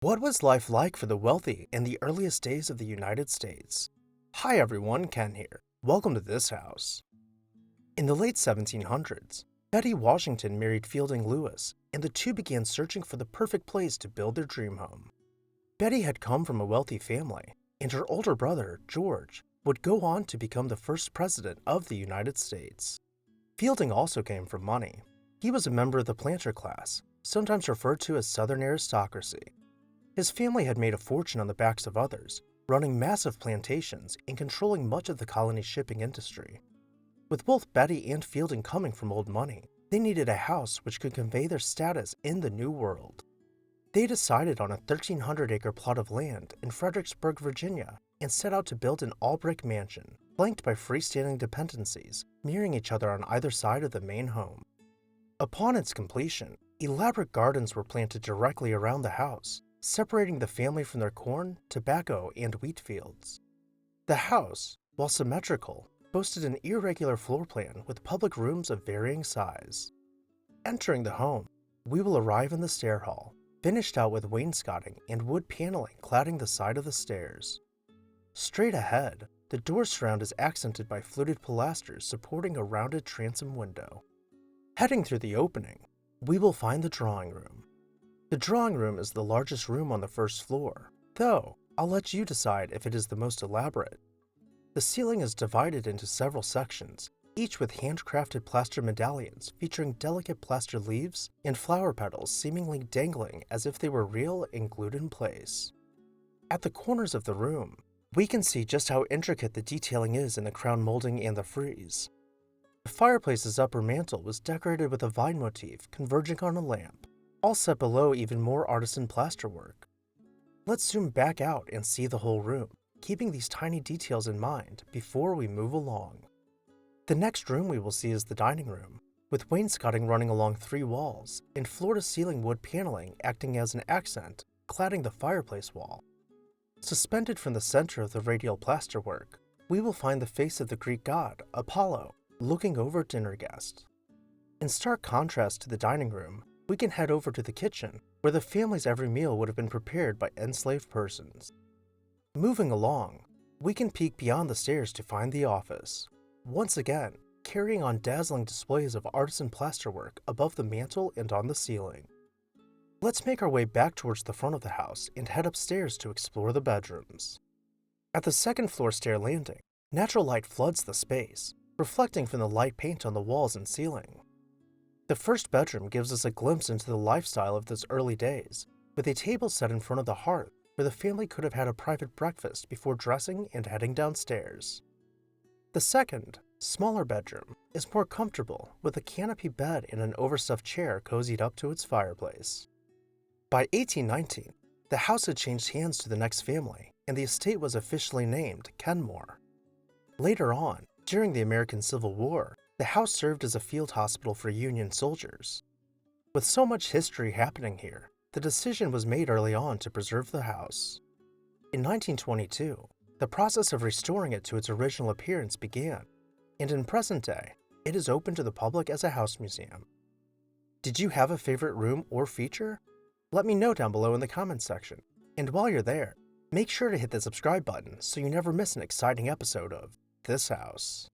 What was life like for the wealthy in the earliest days of the United States? Hi everyone, Ken here. Welcome to this house. In the late 1700s, Betty Washington married Fielding Lewis, and the two began searching for the perfect place to build their dream home. Betty had come from a wealthy family, and her older brother, George, would go on to become the first president of the United States. Fielding also came from money. He was a member of the planter class, sometimes referred to as Southern Aristocracy. His family had made a fortune on the backs of others, running massive plantations and controlling much of the colony's shipping industry. With both Betty and Fielding coming from old money, they needed a house which could convey their status in the New World. They decided on a 1,300-acre plot of land in Fredericksburg, Virginia, and set out to build an all-brick mansion, flanked by freestanding dependencies, mirroring each other on either side of the main home. Upon its completion, elaborate gardens were planted directly around the house, separating the family from their corn, tobacco, and wheat fields. The house, while symmetrical, boasted an irregular floor plan with public rooms of varying size. Entering the home, we will arrive in the stair hall, finished out with wainscoting and wood paneling cladding the side of the stairs. Straight ahead, the door surround is accented by fluted pilasters supporting a rounded transom window. Heading through the opening, we will find the drawing room. The drawing room is the largest room on the first floor, though I'll let you decide if it is the most elaborate. The ceiling is divided into several sections, each with handcrafted plaster medallions featuring delicate plaster leaves and flower petals seemingly dangling as if they were real and glued in place. At the corners of the room, we can see just how intricate the detailing is in the crown molding and the frieze. The fireplace's upper mantel was decorated with a vine motif converging on a lamp, all set below even more artisan plasterwork. Let's zoom back out and see the whole room, keeping these tiny details in mind before we move along. The next room we will see is the dining room, with wainscoting running along 3 walls and floor-to-ceiling wood paneling acting as an accent, cladding the fireplace wall. Suspended from the center of the radial plasterwork, we will find the face of the Greek god, Apollo, looking over dinner guests. In stark contrast to the dining room, we can head over to the kitchen, where the family's every meal would have been prepared by enslaved persons. Moving along, we can peek beyond the stairs to find the office, once again carrying on dazzling displays of artisan plasterwork above the mantel and on the ceiling. Let's make our way back towards the front of the house and head upstairs to explore the bedrooms. At the second floor stair landing, natural light floods the space, reflecting from the light paint on the walls and ceiling. The first bedroom gives us a glimpse into the lifestyle of those early days, with a table set in front of the hearth where the family could have had a private breakfast before dressing and heading downstairs. The second, smaller bedroom is more comfortable with a canopy bed and an overstuffed chair cozied up to its fireplace. By 1819, the house had changed hands to the next family, and the estate was officially named Kenmore. Later on, during the American Civil War, the house served as a field hospital for Union soldiers. With so much history happening here, the decision was made early on to preserve the house. In 1922, the process of restoring it to its original appearance began, and in present day, it is open to the public as a house museum. Did you have a favorite room or feature? Let me know down below in the comments section, and while you're there, make sure to hit the subscribe button so you never miss an exciting episode of This House.